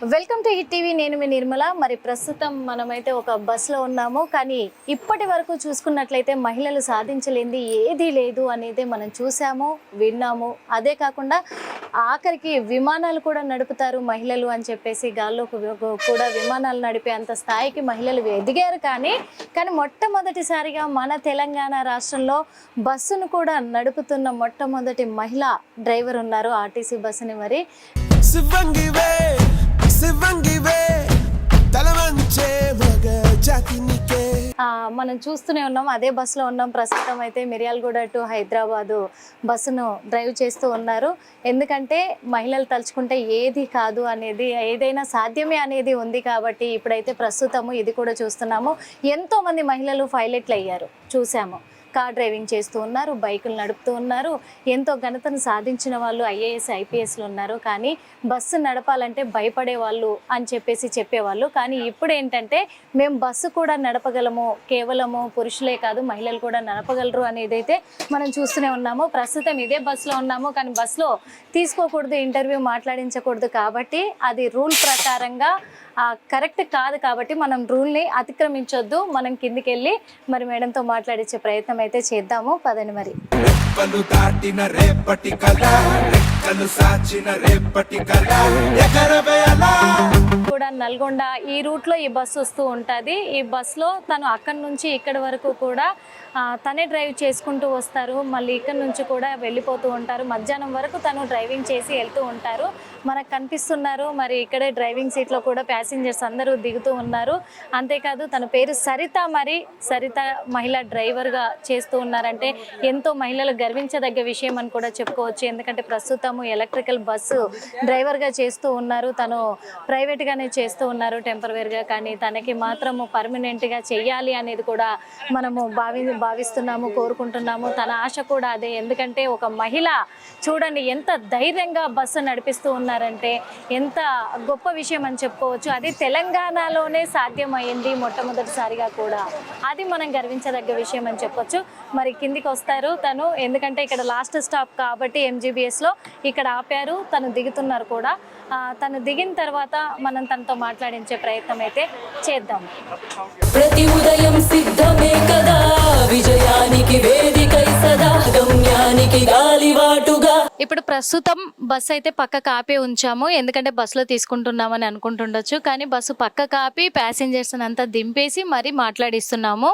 Welcome to hit TV. నేను మీ నిర్మల. మరి ప్రస్తుతం మనమైతే ఒక బస్సులో ఉన్నాము. కానీ ఇప్పటి వరకు చూసుకున్నట్లయితే మహిళలు సాధించలేనిది ఏదీ లేదు అనేది మనం చూసాము, విన్నాము. అదే కాకుండా ఆఖరికి విమానాలు కూడా నడుపుతారు మహిళలు అని చెప్పేసి, గాల్లో కూడా విమానాలు నడిపే అంత స్థాయికి మహిళలు ఎదిగారు. కానీ మొట్టమొదటిసారిగా మన తెలంగాణ రాష్ట్రంలో బస్సును కూడా నడుపుతున్న మొట్టమొదటి మహిళా డ్రైవర్ ఉన్నారు ఆర్టీసీ బస్సుని. మరి మనం చూస్తూనే ఉన్నాం, అదే బస్సులో ఉన్నాం. ప్రస్తుతం అయితే మిర్యాలగూడ టు హైదరాబాదు బస్సును డ్రైవ్ చేస్తూ ఉన్నారు. ఎందుకంటే మహిళలు తలుచుకుంటే ఏది కాదు అనేది, ఏదైనా సాధ్యమే అనేది ఉంది. కాబట్టి ఇప్పుడైతే ప్రస్తుతము ఇది కూడా చూస్తున్నాము. ఎంతోమంది మహిళలు పైలట్లు అయ్యారు, చూసాము. కార్ డ్రైవింగ్ చేస్తూ ఉన్నారు, బైకులు నడుపుతూ ఉన్నారు. ఎంతో ఘనతను సాధించిన వాళ్ళు ఐఏఎస్ ఐపీఎస్లు ఉన్నారు. కానీ బస్సు నడపాలంటే భయపడే వాళ్ళు అని చెప్పేవాళ్ళు. కానీ ఇప్పుడు ఏంటంటే మేము బస్సు కూడా నడపగలము, కేవలము పురుషులే కాదు మహిళలు కూడా నడపగలరు అనేది అయితే మనం చూస్తూనే ఉన్నాము. ప్రస్తుతం ఇదే బస్సులో ఉన్నాము. కానీ బస్సులో తీసుకోకూడదు, ఇంటర్వ్యూ మాట్లాడించకూడదు. కాబట్టి అది రూల్ ప్రకారంగా కరెక్ట్ కాదు. కాబట్టి మనం రూల్ని అతిక్రమించొద్దు. మనం కిందికి వెళ్ళి మరి మేడంతో మాట్లాడించే ప్రయత్నం అయితే చేద్దాము. పదండి. మరి కూడా నల్గొండ ఈ రూట్లో ఈ బస్సు వస్తూ ఉంటుంది. ఈ బస్సులో తను అక్కడి నుంచి ఇక్కడి వరకు కూడా తనే డ్రైవ్ చేసుకుంటూ వస్తారు. మళ్ళీ ఇక్కడ నుంచి కూడా వెళ్ళిపోతూ ఉంటారు. మధ్యాహ్నం వరకు తను డ్రైవింగ్ చేసి వెళ్తూ ఉంటారు. మనకు కనిపిస్తున్నారు. మరి ఇక్కడే డ్రైవింగ్ సీట్లో కూడా ప్యాసింజర్స్ అందరూ దిగుతూ ఉన్నారు. అంతేకాదు తన పేరు సరిత. మరి సరిత మహిళా డ్రైవర్గా చేస్తూ ఉన్నారంటే ఎంతో మహిళలు గర్వించదగ్గ విషయం అని కూడా చెప్పుకోవచ్చు. ఎందుకంటే ప్రస్తుతము ఎలక్ట్రికల్ బస్సు డ్రైవర్గా చేస్తూ ఉన్నారు. తను ప్రైవేట్గానే చేస్తూ ఉన్నారు టెంపరవరీగా. కానీ తనకి మాత్రము పర్మనెంట్గా చెయ్యాలి అనేది కూడా మనము భావిస్తున్నాము, కోరుకుంటున్నాము. తన ఆశ కూడా అదే. ఎందుకంటే ఒక మహిళ చూడండి ఎంత ధైర్యంగా బస్సు నడిపిస్తూ ఉన్నారంటే ఎంత గొప్ప విషయం అని చెప్పుకోవచ్చు. అది తెలంగాణలోనే సాధ్యమైంది మొట్టమొదటిసారిగా కూడా. అది మనం గర్వించదగ్గ విషయం అని చెప్పొచ్చు. మరి కిందికి వస్తారు తను, ఎందుకంటే ఇక్కడ లాస్ట్ స్టాప్ కాబట్టి ఎంజీబీఎస్లో ఇక్కడ ఆపారు. తను దిగుతున్నారు కూడా. తను దిగిన తర్వాత మనం తనతో మాట్లాడించే ప్రయత్నం అయితే చేద్దాం. ప్రతి ఉదయం సిద్ధమే కదా విజయానికి వేదికై సదా గమ్యానికి గాలివాటుగా. ఇప్పుడు ప్రస్తుతం బస్సు అయితే పక్కకు ఆపి ఉంచాము. ఎందుకంటే బస్సులో తీసుకుంటున్నామని అనుకుంటుండొచ్చు. కానీ బస్సు పక్కకు ఆపి ప్యాసింజర్స్ అంతా దింపేసి మరి మాట్లాడిస్తున్నాము.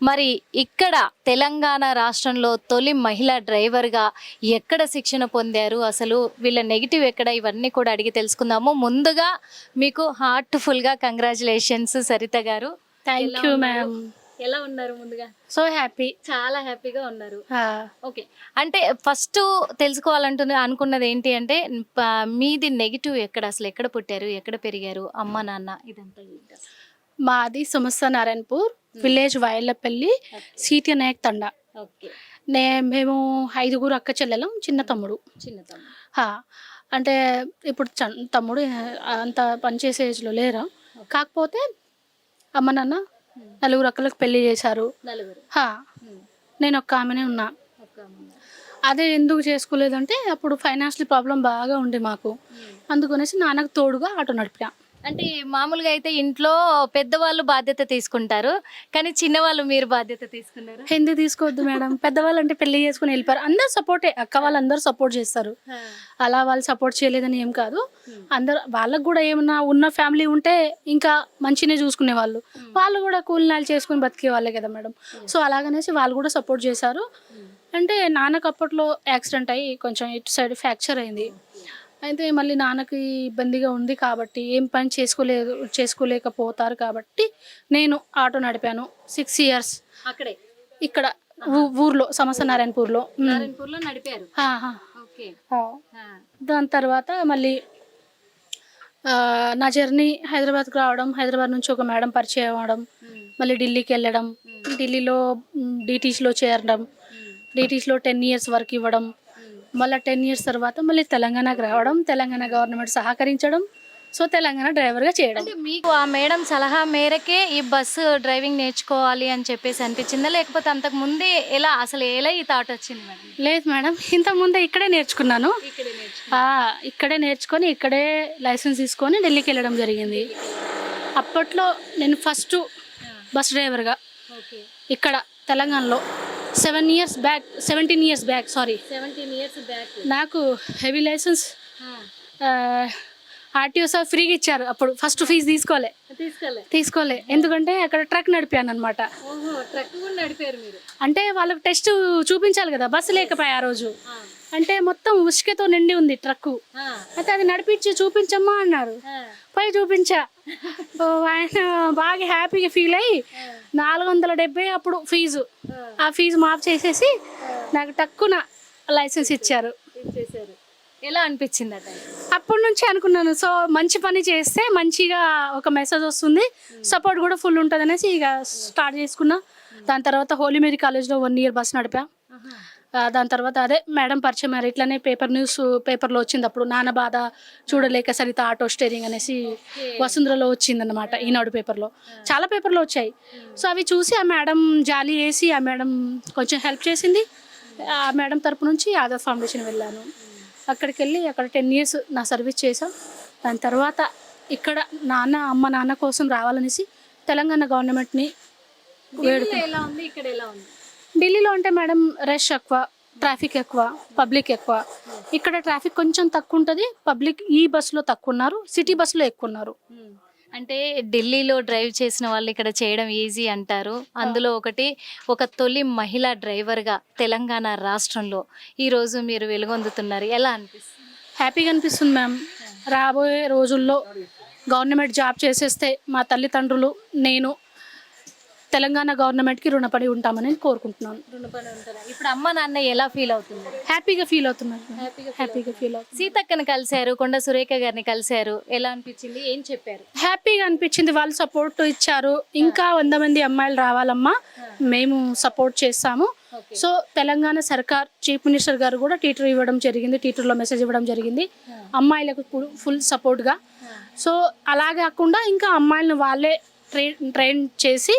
మరి ఇక్కడ తెలంగాణ రాష్ట్రంలో తొలి మహిళా డ్రైవర్గా ఎక్కడ శిక్షణ పొందారు, అసలు వీళ్ళ నెగిటివ్ ఎక్కడ, ఇవన్నీ కూడా అడిగి తెలుసుకుందాము. ముందుగా మీకు హార్ట్ఫుల్గా కంగ్రాచులేషన్స్ సరిత గారు. Thank you ma'am. ఎలా ఉన్నారు? ముందుగా సో హ్యాపీ, చాలా హ్యాపీగా ఉన్నారు. ఓకే, అంటే ఫస్ట్ అనుకున్నది ఏంటి అంటే మీది నెగిటివ్ ఎక్కడ, అసలు ఎక్కడ పుట్టారు, ఎక్కడ పెరిగారు, అమ్మ నాన్న ఇదంతా? మాది సుమస్త నారాయణపూర్ విలేజ్ వాయల్లపల్లి, సిటీ నాయక్ తండా. మేము 5 అక్క చెల్లెలం, చిన్న తమ్ముడు. అంటే ఇప్పుడు తమ్ముడు అంత పనిచేసే ఏజ్లో లేరా. కాకపోతే అమ్మ నాన్న 4 అక్కలకు పెళ్లి చేశారు. నేను ఒక్క ఆమెనే ఉన్నా. అదే ఎందుకు చేసుకోలేదంటే అప్పుడు ఫైనాన్షియల్ ప్రాబ్లం బాగా ఉండే మాకు. అందుకనేసి నాన్నకు తోడుగా ఆటో నడిపినా. అంటే మామూలుగా అయితే ఇంట్లో పెద్దవాళ్ళు బాధ్యత తీసుకుంటారు, కానీ చిన్నవాళ్ళు మీరు బాధ్యత తీసుకున్నారు. ఎందుకు తీసుకోవద్దు మేడం? పెద్దవాళ్ళు అంటే పెళ్లి చేసుకుని వెళ్ళిపోయారు. అందరు సపోర్టే, అక్క వాళ్ళందరూ సపోర్ట్ చేస్తారు. అలా వాళ్ళు సపోర్ట్ చేయలేదని ఏం కాదు. అందరు వాళ్ళకు కూడా ఏమన్నా ఉన్న ఫ్యామిలీ ఉంటే ఇంకా మంచినే చూసుకునే వాళ్ళు. వాళ్ళు కూడా కూలినాలు చేసుకుని బతికే వాళ్ళే కదా మేడం. సో అలాగనేసి వాళ్ళు కూడా సపోర్ట్ చేశారు. అంటే నాన్నకు అప్పట్లో యాక్సిడెంట్ అయ్యి కొంచెం ఇటు సైడ్ ఫ్రాక్చర్ అయింది. అయితే మళ్ళీ నాన్నకి ఇబ్బందిగా ఉంది కాబట్టి ఏం పని చేసుకోలేకపోతారు కాబట్టి నేను ఆటో నడిపాను 6 years. అక్కడే ఇక్కడ ఊర్లో సమస్త నారాయణపూర్లో నడిపారు. దాని తర్వాత మళ్ళీ నా జర్నీ హైదరాబాద్కి రావడం, హైదరాబాద్ నుంచి ఒక మేడం పరిచయం అవ్వడం, మళ్ళీ ఢిల్లీకి వెళ్ళడం, ఢిల్లీలో డిటీసీలో చేరడం, డిటీసీలో 10 years వర్క్ ఇవ్వడం, మళ్ళీ 10 years తర్వాత మళ్ళీ తెలంగాణకు రావడం, తెలంగాణ గవర్నమెంట్ సహకరించడం, సో తెలంగాణ డ్రైవర్గా చేయడం. అంటే మీకు ఆ మేడం సలహా మేరకే ఈ బస్సు డ్రైవింగ్ నేర్చుకోవాలి అని చెప్పేసి అనిపించిందా, లేకపోతే అంతకు ముందే ఎలా ఈ థాట్ వచ్చింది మేడం? లేదు మేడం, ఇంతకుముందే ఇక్కడే నేర్చుకున్నాను. ఇక్కడే నేర్చుకొని ఇక్కడే లైసెన్స్ తీసుకొని ఢిల్లీకి వెళ్ళడం జరిగింది. అప్పట్లో నేను ఫస్ట్ బస్ డ్రైవర్గా ఇక్కడ తెలంగాణలో 17 years బ్యాక్ 17 years బ్యాక్ నాకు హెవీ లైసెన్స్ ఆర్టీఓ సార్ ఫ్రీగా ఇచ్చారు. అప్పుడు ఫస్ట్ ఫీజు తీసుకోలే ఎందుకంటే అక్కడ ట్రక్ నడిపాను అనమాట. ట్రక్ కూడా నడిపారు మీరు? అంటే వాళ్ళకి టెస్ట్ చూపించాలి కదా, బస్సు లేకపోయా ఆ రోజు. అంటే మొత్తం ఉసుకతో నిండి ఉంది ట్రక్కు. అయితే అది నడిపించి చూపించమ్మా అన్నారు. పోయి చూపించా. ఆయన బాగా హ్యాపీగా ఫీల్ అయ్యి 470 అప్పుడు ఫీజు, ఆ ఫీజు మాఫ్ చేసేసి నాకు టక్కున లైసెన్స్ ఇచ్చారు. ఎలా అనిపించింది అట? అప్పటి నుంచి అనుకున్నాను, సో మంచి పని చేస్తే మంచిగా ఒక మెసేజ్ వస్తుంది, సపోర్ట్ కూడా ఫుల్ ఉంటుంది అనేసి ఇక స్టార్ట్ చేసుకున్నా. దాని తర్వాత హోలీ మేరీ కాలేజ్లో 1 year బస్ నడిపా. దాని తర్వాత అదే మేడం పరిచయం అయ్యారు. ఇట్లానే పేపర్లో వచ్చింది అప్పుడు, నాన్న బాధ చూడలేక సరిత ఆటో స్టేరింగ్ అనేసి వసుంధరలో వచ్చిందన్నమాట, ఈనాడు పేపర్లో. చాలా పేపర్లో వచ్చాయి. సో అవి చూసి ఆ మేడం జాలి వేసి ఆ మేడం కొంచెం హెల్ప్ చేసింది. ఆ మేడం తరపు నుంచి ఆధార్ ఫౌండేషన్ వెళ్ళాను. అక్కడికి వెళ్ళి అక్కడ 10 years నా సర్వీస్ చేశాం. దాని తర్వాత ఇక్కడ అమ్మ నాన్న కోసం రావాలనేసి తెలంగాణ గవర్నమెంట్ని ఎలా ఉంది, ఇక్కడ ఎలా ఉంది? ఢిల్లీలో అంటే మేడం రష్ ఎక్కువ, ట్రాఫిక్ ఎక్కువ, పబ్లిక్ ఎక్కువ. ఇక్కడ ట్రాఫిక్ కొంచెం తక్కువ ఉంటుంది, పబ్లిక్ ఈ బస్సులో తక్కువ ఉన్నారు, సిటీ బస్సులో ఎక్కువ ఉన్నారు. అంటే ఢిల్లీలో డ్రైవ్ చేసిన వాళ్ళు ఇక్కడ చేయడం ఈజీ అంటారు. అందులో ఒక తొలి మహిళా డ్రైవర్గా తెలంగాణ రాష్ట్రంలో ఈరోజు మీరు వెలుగొందుతున్నారు. ఎలా అనిపిస్తుంది? హ్యాపీగా అనిపిస్తుంది మ్యామ్. రాబోయే రోజుల్లో గవర్నమెంట్ జాబ్ చేసేస్తే మా తల్లిదండ్రులు నేను తెలంగాణ గవర్నమెంట్కి రుణపడి ఉంటామని కోరుకుంటున్నాను. ఇప్పుడు అమ్మ నాన్న ఎలా ఫీల్ అవుతున్నారు? హ్యాపీగా ఫీల్ అవుతున్నారు. సీతక్కని కలిశారు, కొండ సురేఖ గారిని కలిశారు, ఎలా అనిపించింది, ఏం చెప్పారు? హ్యాపీగా అనిపించింది. వాళ్ళు సపోర్ట్ ఇచ్చారు. ఇంకా 100 మంది అమ్మాయిలు రావాలమ్మా, మేము సపోర్ట్ చేస్తాము. సో తెలంగాణ సర్కార్ చీఫ్ మినిస్టర్ గారు కూడా టీటర్ ఇవ్వడం జరిగింది, టీటర్లో మెసేజ్ ఇవ్వడం జరిగింది అమ్మాయిలకు ఫుల్ సపోర్ట్గా. సో అలా కాకుండా ఇంకా అమ్మాయిలను వాళ్ళే ట్రైన్ చేసి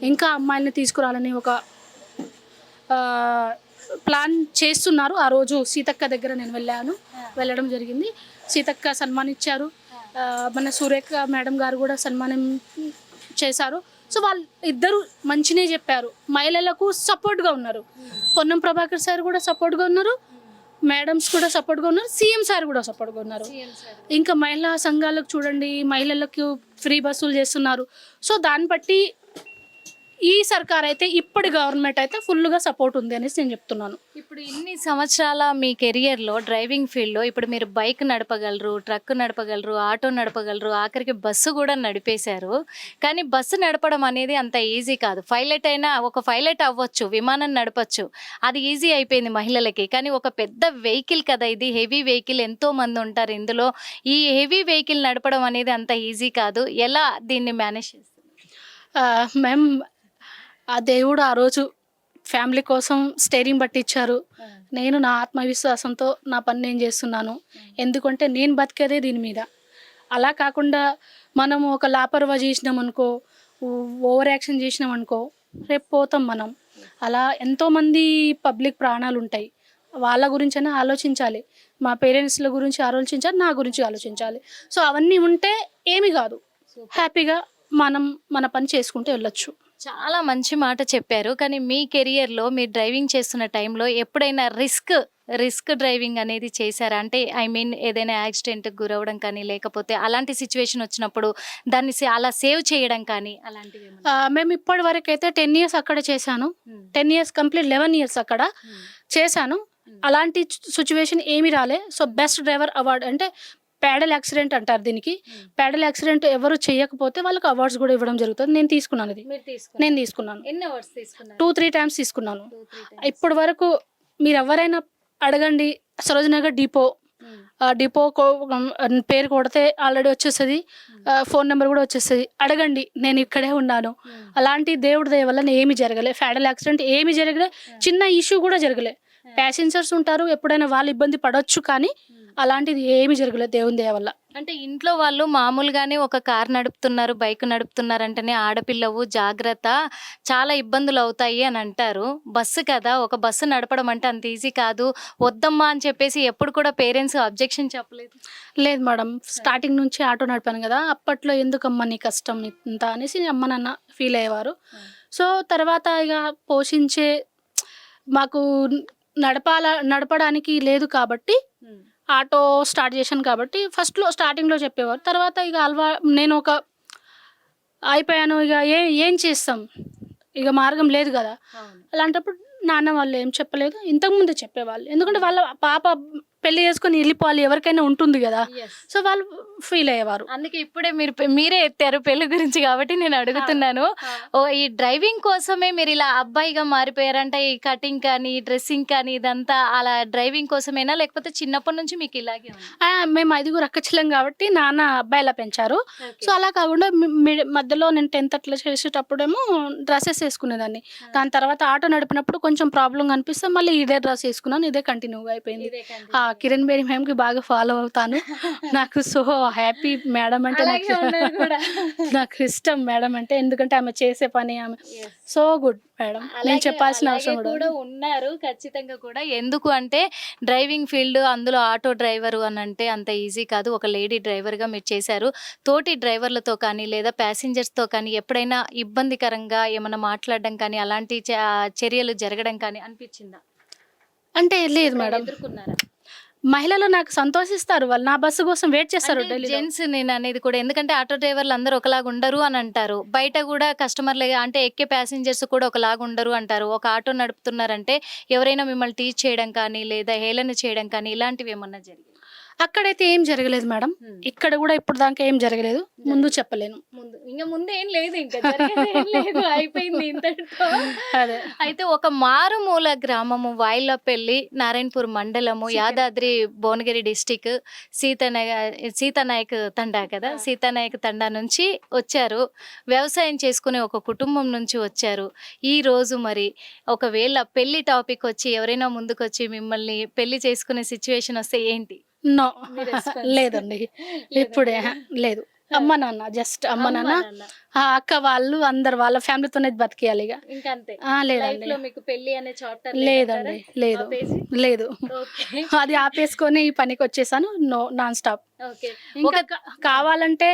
ఇంకా అమ్మాయిని తీసుకురావాలని ఒక ప్లాన్ చేస్తున్నారు. ఆ రోజు సీతక్క దగ్గర నేను వెళ్ళడం జరిగింది. సీతక్క సన్మానించారు, మన సురేఖ మేడం గారు కూడా సన్మానం చేశారు. సో వాళ్ళు ఇద్దరు మంచినే చెప్పారు, మహిళలకు సపోర్ట్గా ఉన్నారు. పొన్నం ప్రభాకర్ సార్ కూడా సపోర్ట్గా ఉన్నారు, మేడమ్స్ కూడా సపోర్ట్గా ఉన్నారు, సీఎం సార్ కూడా సపోర్ట్గా ఉన్నారు. ఇంకా మహిళా సంఘాలకు చూడండి, మహిళలకు ఫ్రీ బస్సులు చేస్తున్నారు. సో దాన్ని బట్టి ఈ సర్కార్ అయితే ఇప్పటి గవర్నమెంట్ అయితే ఫుల్గా సపోర్ట్ ఉంది అనేసి నేను చెప్తున్నాను. ఇప్పుడు ఇన్ని సంవత్సరాల మీ కెరియర్లో డ్రైవింగ్ ఫీల్డ్లో ఇప్పుడు మీరు బైక్ నడపగలరు, ట్రక్ నడపగలరు, ఆటో నడపగలరు, ఆఖరికి బస్సు కూడా నడిపేశారు. కానీ బస్సు నడపడం అనేది అంత ఈజీ కాదు. పైలట్ అవ్వచ్చు, విమానం నడపచ్చు, అది ఈజీ అయిపోయింది మహిళలకి. కానీ ఒక పెద్ద వెహికల్ కదా ఇది, హెవీ వెహికల్, ఎంతో మంది ఉంటారు ఇందులో. ఈ హెవీ వెహికల్ నడపడం అనేది అంత ఈజీ కాదు. ఎలా దీన్ని మేనేజ్ చేస్తారు? మేము ఆ దేవుడు ఆ రోజు ఫ్యామిలీ కోసం స్టేరింగ్ పట్టించారు. నేను నా ఆత్మవిశ్వాసంతో నా పని నేను చేస్తున్నాను. ఎందుకంటే నేను బతికేదే దీని మీద. అలా కాకుండా మనము ఒక లాపర్వా చేసినామనుకో, ఓవర్ యాక్షన్ చేసినామనుకో, రేపు పోతాం మనం. అలా ఎంతోమంది పబ్లిక్ ప్రాణాలు ఉంటాయి, వాళ్ళ గురించైనా ఆలోచించాలి. మా పేరెంట్స్ల గురించి ఆలోచించాలి, నా గురించి ఆలోచించాలి. సో అవన్నీ ఉంటే ఏమి కాదు, హ్యాపీగా మనం మన పని చేసుకుంటూ వెళ్ళొచ్చు. చాలా మంచి మాట చెప్పారు. కానీ మీ కెరియర్లో మీరు డ్రైవింగ్ చేస్తున్న టైంలో ఎప్పుడైనా రిస్క్ డ్రైవింగ్ అనేది చేశారా? అంటే ఏదైనా యాక్సిడెంట్కి గురవడం కానీ, లేకపోతే అలాంటి సిచ్యువేషన్ వచ్చినప్పుడు దాన్ని అలా సేవ్ చేయడం కానీ అలాంటివి? మేము ఇప్పటి వరకు అయితే 10 years అక్కడ చేశాను. 10 years కంప్లీట్ 11 years అక్కడ చేశాను. అలాంటి సిచ్యువేషన్ ఏమీ రాలే. సో బెస్ట్ డ్రైవర్ అవార్డు అంటే ప్యాడల్ యాక్సిడెంట్ అంటారు దీనికి. ప్యాడల్ యాక్సిడెంట్ ఎవరు చేయకపోతే వాళ్ళకి అవార్డ్స్ కూడా ఇవ్వడం జరుగుతుంది. నేను తీసుకున్నాను. నేను తీసుకున్నాను. 2-3 times తీసుకున్నాను. ఇప్పటి వరకు మీరు ఎవరైనా అడగండి, సరోజనగర్ డిపో పేరు కొడితే ఆల్రెడీ వచ్చేస్తుంది, ఫోన్ నెంబర్ కూడా వచ్చేస్తుంది. అడగండి, నేను ఇక్కడే ఉన్నాను. అలాంటి దేవుడి దయ వల్ల ఏమి జరగలే, ప్యాడల్ యాక్సిడెంట్ ఏమి జరగలే, చిన్న ఇష్యూ కూడా జరగలే. ప్యాసింజర్స్ ఉంటారు, ఎప్పుడైనా వాళ్ళు ఇబ్బంది పడవచ్చు, కానీ అలాంటిది ఏమీ జరగలేదు దేవుని దయ వల్ల. అంటే ఇంట్లో వాళ్ళు మామూలుగానే ఒక కార్ నడుపుతున్నారు, బైక్ నడుపుతున్నారంటేనే ఆడపిల్లవు జాగ్రత్త, చాలా ఇబ్బందులు అవుతాయి అని అంటారు. బస్సు కదా, ఒక బస్సు నడపడం అంటే అంత ఈజీ కాదు, వద్దమ్మా అని చెప్పేసి ఎప్పుడు కూడా పేరెంట్స్ అబ్జెక్షన్ చెప్పలేదు? లేదు మేడం, స్టార్టింగ్ నుంచి ఆటో నడిపాను కదా, అప్పట్లో ఎందుకమ్మా నీ కష్టం ఇంత అనేసి అమ్మ నాన్న ఫీల్ అయ్యేవారు. సో తర్వాత ఇక పోషించే మాకు నడపడానికి లేదు కాబట్టి ఆటో స్టార్ట్ చేశాను కాబట్టి ఫస్ట్లో స్టార్టింగ్లో చెప్పేవారు. తర్వాత ఇక నేను ఒక అయిపోయాను, ఇక ఏం చేస్తాం, ఇక మార్గం లేదు కదా. అలాంటప్పుడు నాన్న వాళ్ళు ఏం చెప్పలేదు, ఇంతకుముందే చెప్పేవాళ్ళు. ఎందుకంటే వాళ్ళ పాప పెళ్లి చేసుకొని వెళ్ళిపోవాలి, ఎవరికైనా ఉంటుంది కదా, సో వాళ్ళు ఫీల్ అయ్యేవారు. అందుకే ఇప్పుడే మీరే ఎత్తారు పెళ్లి గురించి కాబట్టి నేను అడుగుతున్నాను. ఓ ఈ డ్రైవింగ్ కోసమే మీరు ఇలా అబ్బాయిగా మారిపోయారంటే, ఈ కటింగ్ కానీ డ్రెస్సింగ్ కానీ ఇదంతా అలా డ్రైవింగ్ కోసమేనా, లేకపోతే చిన్నప్పటి నుంచి మీకు ఇలాగే ఉందా? మేము 5 అక్కచెల్లం కాబట్టి నాన్న అబ్బాయిలా పెంచారు. సో అలా కాకుండా మధ్యలో నేను 10th అట్లా చేసేటప్పుడేమో డ్రెస్సెస్ వేసుకునేదాన్ని. దాని తర్వాత ఆటో నడిపినప్పుడు కొంచెం ప్రాబ్లం అనిపిస్తే మళ్ళీ ఇదే డ్రెస్ వేసుకున్నాను, ఇదే కంటిన్యూగా అయిపోయింది. కిరణ్ బేడి మ్యామ్కి బాగా ఫాలో అవుతాను. నాకు సో హ్యాపీ మేడం అంటే, నాకు ఇష్టం మేడం అంటే, ఎందుకంటే ఆమె చేసే పని ఆమె సో గుడ్ మేడం, నేను చెప్పాల్సిన అవసరం కూడా ఉన్నారు ఖచ్చితంగా కూడా. ఎందుకు అంటే డ్రైవింగ్ ఫీల్డ్, అందులో ఆటో డ్రైవరు అని అంటే అంత ఈజీ కాదు. ఒక లేడీ డ్రైవర్గా మీరు చేశారు. తోటి డ్రైవర్లతో కానీ లేదా ప్యాసింజర్స్తో కానీ ఎప్పుడైనా ఇబ్బందికరంగా ఏమైనా మాట్లాడడం కానీ అలాంటి చర్యలు జరగడం కానీ అనిపించిందా? అంటే లేదు మేడం, ఎదుర్కొన్నారా? మహిళలు నాకు సంతోషిస్తారు, వాళ్ళు నా బస్సు కోసం వెయిట్ చేస్తారు. జెంట్స్ నేను అనేది కూడా, ఎందుకంటే ఆటో డ్రైవర్లు అందరూ ఒకలాగా ఉండరు అని అంటారు. బయట కూడా కస్టమర్లు అంటే ఎక్కే ప్యాసింజర్స్ కూడా ఒకలాగా ఉండరు అంటారు. ఒక ఆటో నడుపుతున్నారంటే ఎవరైనా మిమ్మల్ని టీచ్ చేయడం కానీ లేదా హేళన చేయడం కానీ ఇలాంటివి ఏమన్నా జరిగింది? అక్కడైతే ఏం జరగలేదు మేడం, ఇక్కడ కూడా ఇప్పుడు దాకా ఏం జరగలేదు. ముందు చెప్పలేను, ముందు ఏం లేదు, ఇంకా లేదు, అయిపోయింది ఇంతటితో. అదే. అయితే ఒక మారుమూల గ్రామము వాయిలపల్లి, నారాయణపూర్ మండలము, యాదాద్రి భువనగిరి డిస్టిక్, సీతానాయక్ తండా కదా, సీతానాయక్ తండా నుంచి వచ్చారు. వ్యవసాయం చేసుకునే ఒక కుటుంబం నుంచి వచ్చారు. ఈ రోజు మరి ఒకవేళ పెళ్లి టాపిక్ వచ్చి ఎవరైనా ముందుకు వచ్చి మిమ్మల్ని పెళ్లి చేసుకునే సిచ్యువేషన్ వస్తే ఏంటి? నో లేదండి, ఇప్పుడే లేదు. అమ్మ నాన్న, జస్ట్ అమ్మ నాన్న, అక్క వాళ్ళు అందరు వాళ్ళ ఫ్యామిలీతోనే బతికేయాలి ఇక. లేదండి, మీకు పెళ్లి అనే చాప్టర్ లేదండి, లేదు లేదు, అది ఆపేసుకొని ఈ పనికి వచ్చేసాను. Non stop. ఇంకా కావాలంటే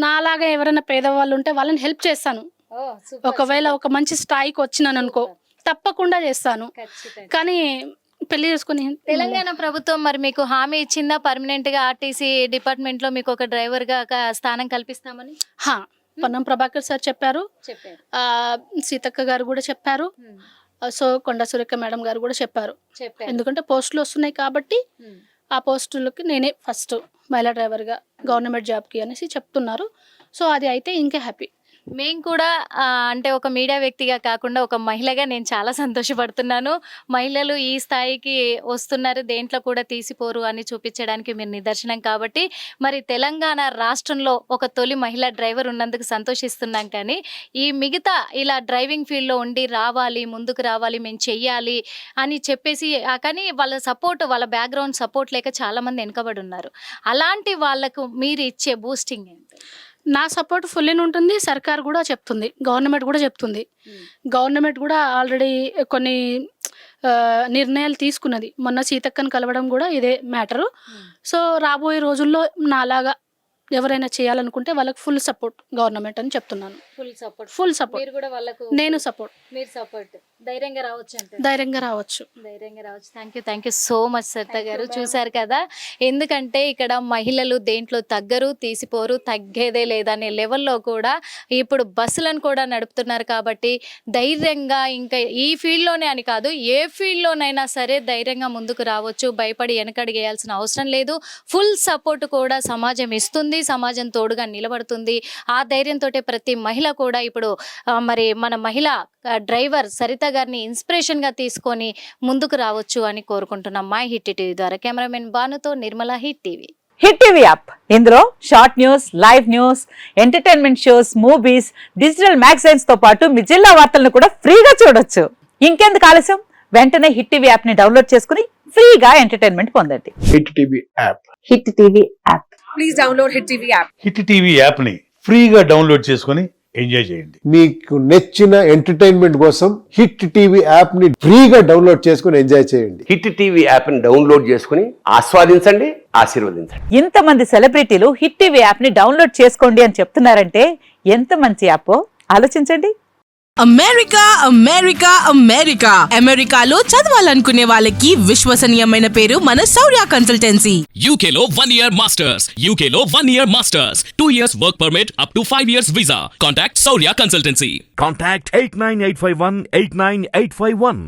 నాలాగా ఎవరైనా పేదవాళ్ళు ఉంటే వాళ్ళని హెల్ప్ చేస్తాను. ఒకవేళ ఒక మంచి స్థాయికి వచ్చినాను అనుకో, తప్పకుండా చేస్తాను. కానీ పెళ్లి చేసుకుని తెలంగాణ ప్రభుత్వం మరి మీకు హామీ ఇచ్చిందా పర్మనెంట్ గా ఆర్టీసీ డిపార్ట్మెంట్ లో మీకు ఒక డ్రైవర్ గా స్థానం కల్పిస్తామని? పొన్నం ప్రభాకర్ సార్ చెప్పారు, సీతక్క గారు కూడా చెప్పారు, సో కొండ సురేఖ మేడం గారు కూడా చెప్పారు. ఎందుకంటే పోస్టులు వస్తున్నాయి కాబట్టి ఆ పోస్టులకి నేనే ఫస్ట్ మహిళా డ్రైవర్ గా గవర్నమెంట్ జాబ్ కి అనేసి చెప్తున్నారు. సో అది అయితే ఇంకా హ్యాపీ. మేము కూడా అంటే ఒక మీడియా వ్యక్తిగా కాకుండా ఒక మహిళగా నేను చాలా సంతోషపడుతున్నాను. మహిళలు ఈ స్థాయికి వస్తున్నారు, దేంట్లో కూడా తీసిపోరు అని చూపించడానికి మీరు నిదర్శనం. కాబట్టి మరి తెలంగాణ రాష్ట్రంలో ఒక తొలి మహిళా డ్రైవర్ ఉన్నందుకు సంతోషిస్తున్నాం. కానీ ఈ మిగతా ఇలా డ్రైవింగ్ ఫీల్డ్లో ఉండి రావాలి, ముందుకు రావాలి, మేము చెయ్యాలి అని చెప్పేసి కానీ వాళ్ళ సపోర్ట్, వాళ్ళ బ్యాక్గ్రౌండ్ సపోర్ట్ లేక చాలామంది వెనుకబడి ఉన్నారు. అలాంటి వాళ్ళకు మీరు ఇచ్చే బూస్టింగ్ ఏంటి? నా సపోర్ట్ ఫుల్ ఉంటుంది, సర్కార్ కూడా చెప్తుంది, గవర్నమెంట్ కూడా చెప్తుంది. గవర్నమెంట్ కూడా ఆల్రెడీ కొన్ని నిర్ణయాలు తీసుకున్నది. మొన్న సీతక్కను కలవడం కూడా ఇదే మ్యాటరు. సో రాబోయే రోజుల్లో నాలాగా ఎవరైనా చేయాలనుకుంటే వాళ్ళకి ఫుల్ సపోర్ట్ గవర్నమెంట్ అని చెప్తున్నాను. ఫుల్ సపోర్ట్ నేను సపోర్ట్. మీరు సపోర్ట్ ధైర్యంగా రావచ్చు అంటే ధైర్యంగా రావచ్చు. Thank you so much Saritha గారు. చూసారు కదా, ఎందుకంటే ఇక్కడ మహిళలు దేంట్లో తగ్గరు, తీసిపోరు, తగ్గేదే లేదనే లెవెల్లో కూడా ఇప్పుడు బస్సులను కూడా నడుపుతున్నారు. కాబట్టి ధైర్యంగా ఇంకా ఈ ఫీల్డ్లోనే అని కాదు, ఏ ఫీల్డ్లోనైనా సరే ధైర్యంగా ముందుకు రావచ్చు. భయపడి వెనకడిగేయాల్సిన అవసరం లేదు. ఫుల్ సపోర్ట్ కూడా సమాజం ఇస్తుంది, సమాజం తోడుగా నిలబడుతుంది. ఆ ధైర్యంతో ప్రతి మహిళ కూడా ఇప్పుడు మరి మన మహిళ డ్రైవర్ సరిత గారిని ఇన్స్పిరేషన్ గా తీసుకొని ముందుకు రావచ్చు అని కోరుకుంటున్నాం. మై హిట్ టీవీ ద్వారా కెమెరామెన్ బానుతో Nirmala, hit TV. Hit TV app, ఇందులో short news, live news, entertainment shows, movies, digital magazines తో పాటు మీ జిల్లా వార్తలను కూడా ఫ్రీగా చూడొచ్చు. ఇంకెందుకు ఆలస్యం, వెంటనే హిట్ టీవీ యాప్ ని డౌన్లోడ్ చేసుకుని ఫ్రీగా ఎంటర్టైన్మెంట్ పొందండి. Hit TV app. Hit TV app. Hit TV యాప్ని ఫ్రీగా డౌన్లోడ్ చేసుకొని ఎంజాయ్ చేయండి. మీకు నచ్చిన ఎంటర్టైన్మెంట్ కోసం హిట్ టీవీ యాప్ ని ఫ్రీగా డౌన్లోడ్ చేసుకుని ఎంజాయ్ చేయండి. హిట్ టీవీ యాప్ని డౌన్లోడ్ చేసుకుని ఆస్వాదించండి, ఆశీర్వదించండి. ఇంతమంది సెలబ్రిటీలు హిట్ టీవీ యాప్ ని డౌన్లోడ్ చేసుకోండి అని చెప్తున్నారంటే ఎంత మంచి యాప్ ఆలోచించండి. అమెరికా అమెరికా అమెరికా అమెరికాలో చదవాలనుకునే వాళ్ళకి విశ్వసనీయమైన పేరు మన శౌర్య కన్సల్టెన్సీ. UK లో 1 year masters. UK లో 1 year masters. 2 years work permit up to 5 years visa. Contact Saurya Consultancy. Contact 89851 89851.